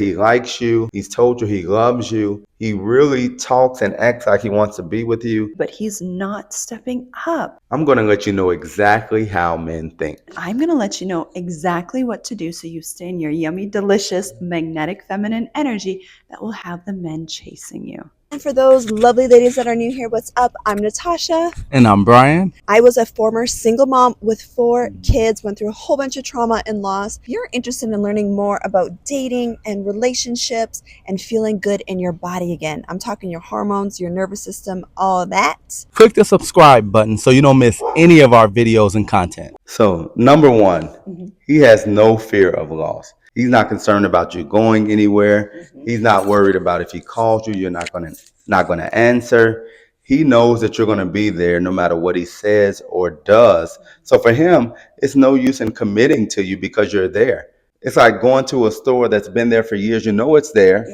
He likes you. He's told you he loves you. He really talks and acts like he wants to be with you. But he's not stepping up. I'm going to let you know exactly how men think. I'm going to let you know exactly what to do so you stay in your yummy, delicious, magnetic feminine energy that will have the men chasing you. And for those lovely ladies that are new here, what's up? I'm Natasha. And I'm Brian. I was a former single mom with 4 kids, went through a whole bunch of trauma and loss. If you're interested in learning more about dating and relationships and feeling good in your body again, I'm talking your hormones, your nervous system, all that. Click the subscribe button so you don't miss any of our videos and content. So, number one, he has no fear of loss. He's not concerned about you going anywhere. He's not worried about if he calls you, you're not gonna answer. He knows that you're gonna be there no matter what he says or does. So for him, it's no use in committing to you because you're there. It's like going to a store that's been there for years. You know it's there.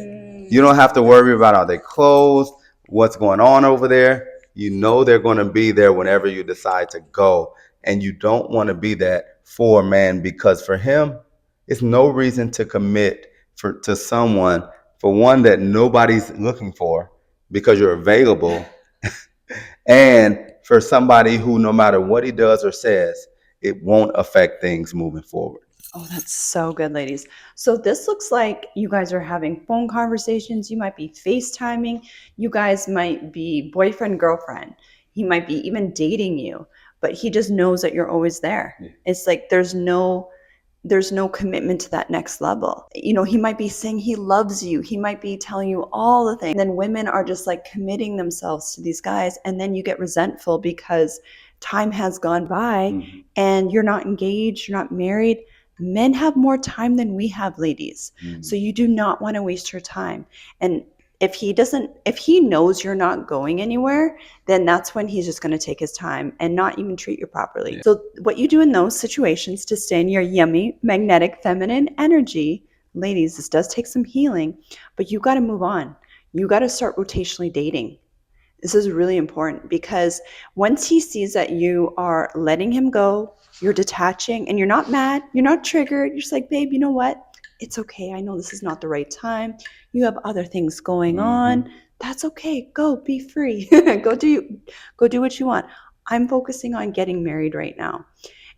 You don't have to worry about are they closed, what's going on over there. You know they're going to be there whenever you decide to go. And you don't want to be that for a man because for him, it's no reason to commit to someone, for one, that nobody's looking for because you're available, and for somebody who, no matter what he does or says, it won't affect things moving forward. Oh, that's so good, ladies. So this looks like you guys are having phone conversations. You might be FaceTiming. You guys might be boyfriend, girlfriend. He might be even dating you, but he just knows that you're always there. Yeah. It's like there's no commitment to that next level. You know, he might be saying he loves you. He might be telling you all the things. And then women are just like committing themselves to these guys. And then you get resentful because time has gone by and you're not engaged, you're not married. Men have more time than we have, ladies. So you do not want to waste your time. And if he knows you're not going anywhere, then that's when he's just going to take his time and not even treat you properly. Yeah. So what you do in those situations to stay in your yummy, magnetic, feminine energy, ladies, this does take some healing, but you got to move on. You got to start rotationally dating. This is really important because once he sees that you are letting him go, you're detaching and you're not mad, you're not triggered. You're just like, babe, you know what? It's okay. I know this is not the right time. You have other things going on. That's okay. Go be free. Go do what you want. I'm focusing on getting married right now.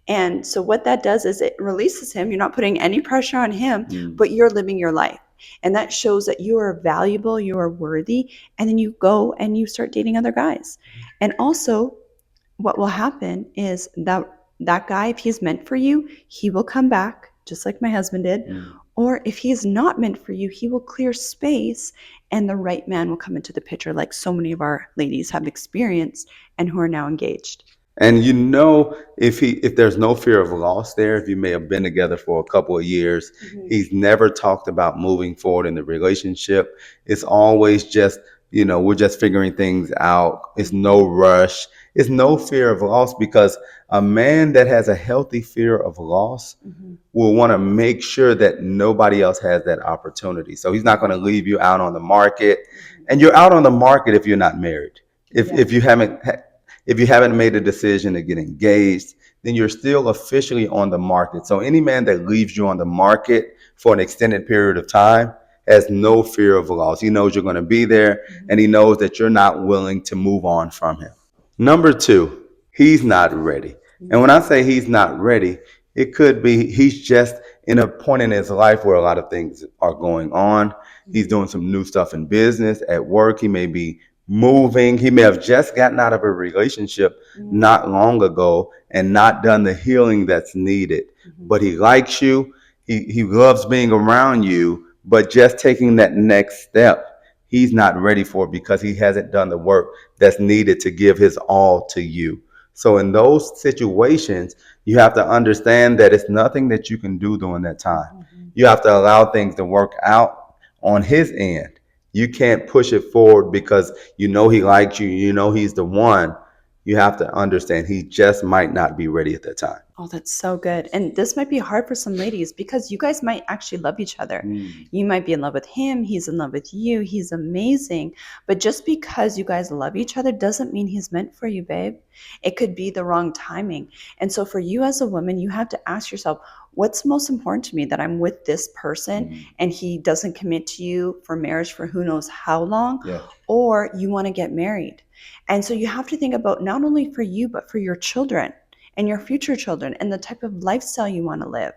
And so what that does is it releases him. You're not putting any pressure on him, but you're living your life. And that shows that you are valuable, you are worthy. And then you go and you start dating other guys. And also what will happen is that guy, if he's meant for you, he will come back just like my husband did. Or if he's not meant for you, he will clear space and the right man will come into the picture, like so many of our ladies have experienced and who are now engaged. And you know, if there's no fear of loss there, if you may have been together for a couple of years, he's never talked about moving forward in the relationship. It's always just, you know, we're just figuring things out. It's no rush. It's no fear of loss, because a man that has a healthy fear of loss will want to make sure that nobody else has that opportunity. So he's not going to leave you out on the market. And you're out on the market if you're not married. If you haven't made a decision to get engaged, then you're still officially on the market. So any man that leaves you on the market for an extended period of time has no fear of loss. He knows you're going to be there, and he knows that you're not willing to move on from him. Number 2, he's not ready. And when I say he's not ready, it could be he's just in a point in his life where a lot of things are going on. He's doing some new stuff in business, at work. He may be moving. He may have just gotten out of a relationship not long ago and not done the healing that's needed. But he likes you. He loves being around you, but just taking that next step, he's not ready for it because he hasn't done the work that's needed to give his all to you. So in those situations, you have to understand that it's nothing that you can do during that time. You have to allow things to work out on his end. You can't push it forward because you know he likes you, you know he's the one. You have to understand he just might not be ready at that time. Oh, that's so good. And this might be hard for some ladies because you guys might actually love each other. You might be in love with him. He's in love with you. He's amazing. But just because you guys love each other doesn't mean he's meant for you, babe. It could be the wrong timing. And so for you as a woman, you have to ask yourself, what's most important to me, that I'm with this person and he doesn't commit to you for marriage for who knows how long, or you want to get married. And so you have to think about not only for you, but for your children and your future children and the type of lifestyle you want to live.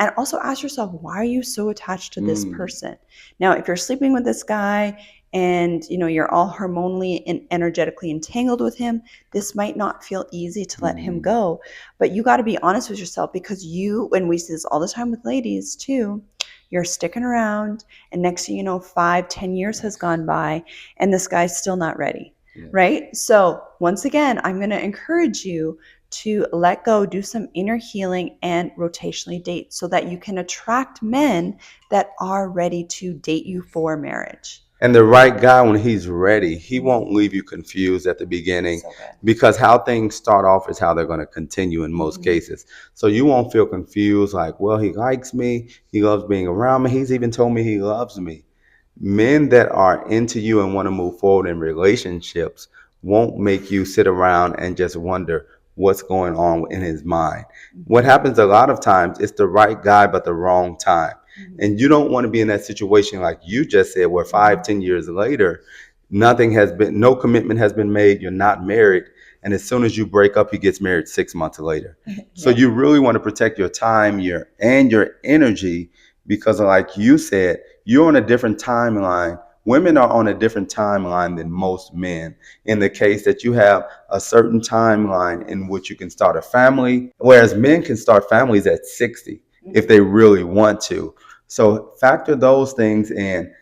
And also ask yourself, why are you so attached to this person? Now, if you're sleeping with this guy and you're all hormonally and energetically entangled with him, this might not feel easy to let him go. But you got to be honest with yourself, because and we see this all the time with ladies too, you're sticking around, and next thing you know, 5-10 years has gone by and this guy's still not ready. Right? So once again, I'm going to encourage you to let go, do some inner healing, and rotationally date so that you can attract men that are ready to date you for marriage. And the right guy, when he's ready, he won't leave you confused at the beginning, because how things start off is how they're going to continue in most cases. So you won't feel confused like, well, he likes me, he loves being around me, he's even told me he loves me. Men that are into you and want to move forward in relationships won't make you sit around and just wonder what's going on in his mind. What happens a lot of times, it's the right guy but the wrong time. And you don't want to be in that situation like you just said, where 5-10 years later, no commitment has been made, you're not married, and as soon as you break up, he gets married 6 months later. So you really want to protect your time, your energy, because like you said, you're on a different timeline. Women are on a different timeline than most men, in the case that you have a certain timeline in which you can start a family, whereas men can start families at 60 if they really want to. So factor those things in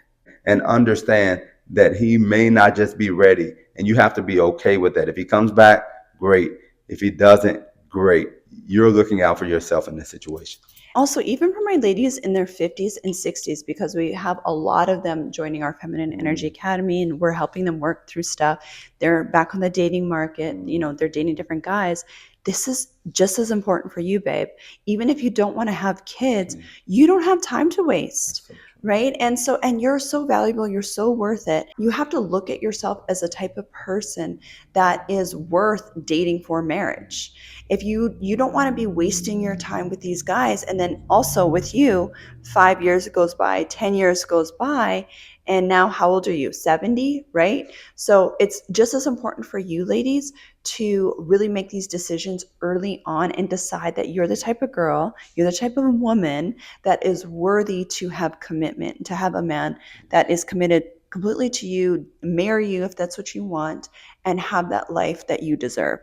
and understand that he may not just be ready, and you have to be okay with that. If he comes back, great. If he doesn't, great. You're looking out for yourself in this situation. Also, even for my ladies in their 50s and 60s, because we have a lot of them joining our Feminine Energy Academy and we're helping them work through stuff. They're back on the dating market, they're dating different guys. This is just as important for you, babe. Even if you don't want to have kids, you don't have time to waste. Right? And you're so valuable, you're so worth it. You have to look at yourself as a type of person that is worth dating for marriage. If you don't want to be wasting your time with these guys, and then also with you, 5 years goes by, 10 years goes by, and now how old are you? 70, right? So it's just as important for you ladies to really make these decisions early on and decide that you're the type of girl, you're the type of woman that is worthy to have commitment, to have a man that is committed completely to you, marry you if that's what you want, and have that life that you deserve.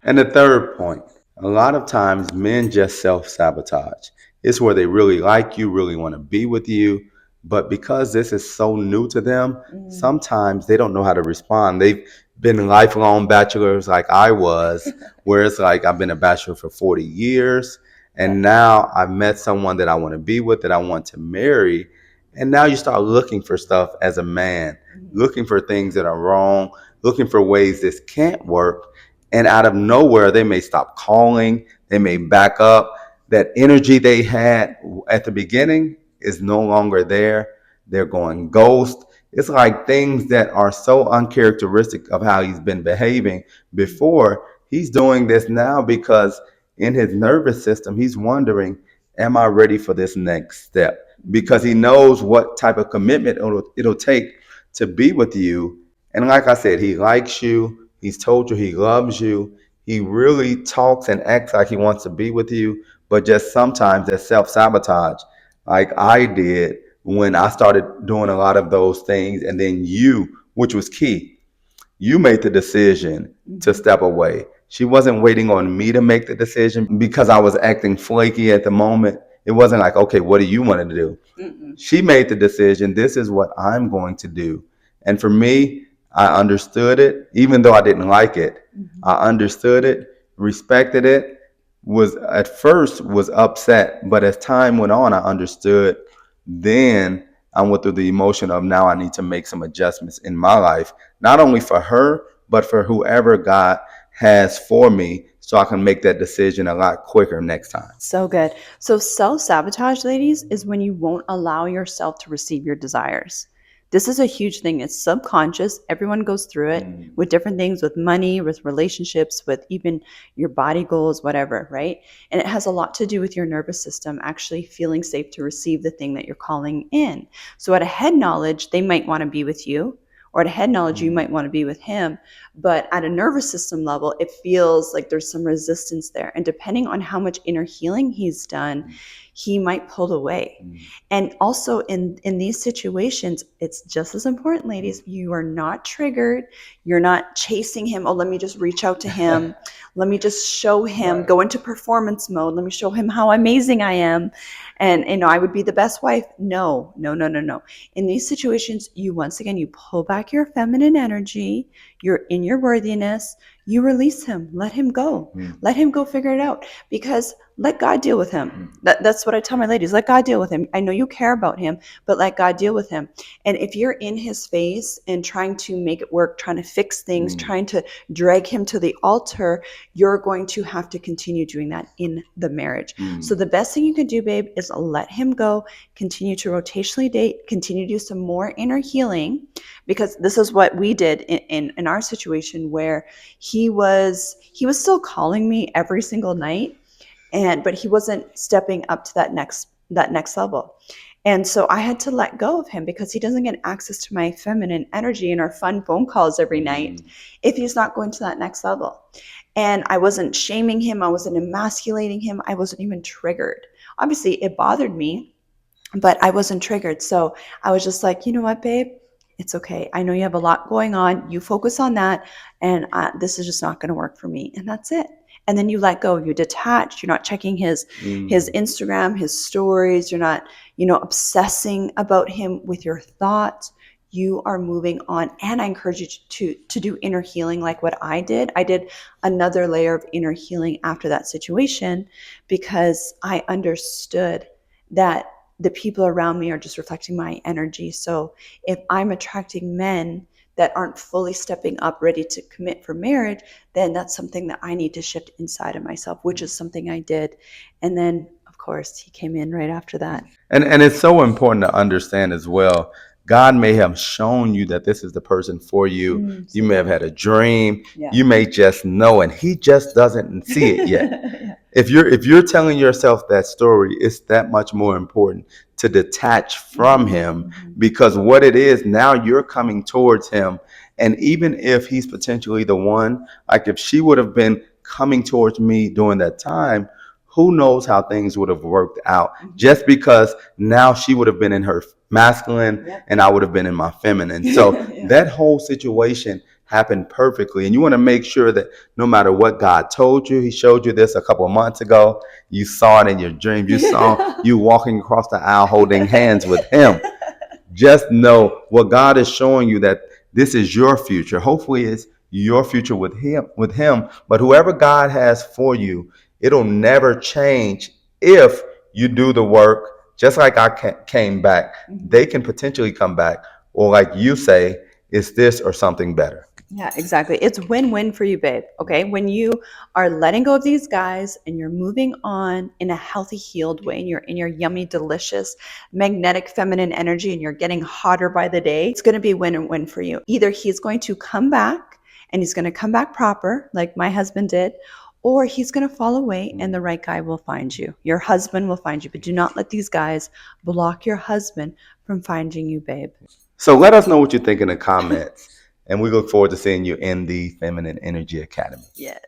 And the third point, a lot of times men just self-sabotage. It's where they really like you, really want to be with you, but because this is so new to them, sometimes they don't know how to respond. They've been lifelong bachelors like I was, where it's like I've been a bachelor for 40 years, and now I've met someone that I want to be with, that I want to marry, and now you start looking for stuff as a man, looking for things that are wrong, looking for ways this can't work. And out of nowhere, they may stop calling, they may back up. That energy they had at the beginning is no longer there. They're going ghost. It's like things that are so uncharacteristic of how he's been behaving before. He's doing this now because in his nervous system, he's wondering, am I ready for this next step? Because he knows what type of commitment it'll take to be with you. And like I said, he likes you. He's told you he loves you. He really talks and acts like he wants to be with you, but just sometimes there's self-sabotage, like I did when I started doing a lot of those things. And then which was key, you made the decision to step away. She wasn't waiting on me to make the decision because I was acting flaky at the moment. It wasn't like, okay, what do you want to do? She made the decision. This is what I'm going to do. And for me, I understood it, even though I didn't like it. I understood it, respected it, was at first was upset, but as time went on, I understood. Then I went through the emotion of now I need to make some adjustments in my life, not only for her, but for whoever God has for me, so I can make that decision a lot quicker next time. So good. So self-sabotage, ladies, is when you won't allow yourself to receive your desires. This is a huge thing. It's subconscious. Everyone goes through it with different things, with money, with relationships, with even your body goals, whatever, right? And it has a lot to do with your nervous system actually feeling safe to receive the thing that you're calling in. So at a head knowledge, they might want to be with you, or at a head knowledge, you might want to be with him. But at a nervous system level, it feels like there's some resistance there. And depending on how much inner healing he's done, he might pull away. And also in these situations, it's just as important, ladies, you are not triggered. You're not chasing him. Oh, let me just reach out to him. Let me just show him, go into performance mode. Let me show him how amazing I am. And, I would be the best wife. No. In these situations, once again, you pull back your feminine energy. You're in your worthiness. You release him. Let him go. Let him go figure it out, because let God deal with him. That's what I tell my ladies. Let God deal with him. I know you care about him, but let God deal with him. And if you're in his face and trying to make it work, trying to fix things, trying to drag him to the altar, you're going to have to continue doing that in the marriage. So the best thing you can do, babe, is let him go, continue to rotationally date, continue to do some more inner healing, because this is what we did in our situation, where he was still calling me every single night, but he wasn't stepping up to that next level. And so I had to let go of him, because he doesn't get access to my feminine energy and our fun phone calls every night if he's not going to that next level. And I wasn't shaming him. I wasn't emasculating him. I wasn't even triggered. Obviously, it bothered me, but I wasn't triggered. So I was just like, you know what, babe? It's okay. I know you have a lot going on. You focus on that. And this is just not going to work for me. And that's it. And then you let go. You detach. You're not checking his Instagram, his stories. You're not, obsessing about him with your thoughts. You are moving on. And I encourage you to do inner healing like what I did. I did another layer of inner healing after that situation, because I understood that the people around me are just reflecting my energy. So if I'm attracting men that aren't fully stepping up, ready to commit for marriage, then that's something that I need to shift inside of myself, which is something I did. And then, of course, he came in right after that. And it's so important to understand as well. God may have shown you that this is the person for you. You may have had a dream. Yeah. You may just know, and he just doesn't see it yet. Yeah. If you're telling yourself that story, it's that much more important to detach from him, because what it is now, you're coming towards him. And even if he's potentially the one, like if she would have been coming towards me during that time, who knows how things would have worked out, just because now she would have been in her masculine and I would have been in my feminine. So that whole situation happened perfectly. And you want to make sure that no matter what God told you, he showed you this a couple of months ago, you saw it in your dreams, you saw you walking across the aisle holding hands with him. Just know what God is showing you, that this is your future. Hopefully it's your future with him. But whoever God has for you, it'll never change if you do the work. Just like I came back, they can potentially come back, or like you say, it's this or something better. Yeah, exactly. It's win-win for you, babe. Okay. When you are letting go of these guys and you're moving on in a healthy, healed way, and you're in your yummy, delicious, magnetic, feminine energy, and you're getting hotter by the day, it's going to be win-win for you. Either he's going to come back and he's going to come back proper, like my husband did, or he's going to fall away and the right guy will find you. Your husband will find you. But do not let these guys block your husband from finding you, babe. So let us know what you think in the comments. And we look forward to seeing you in the Feminine Energy Academy. Yes.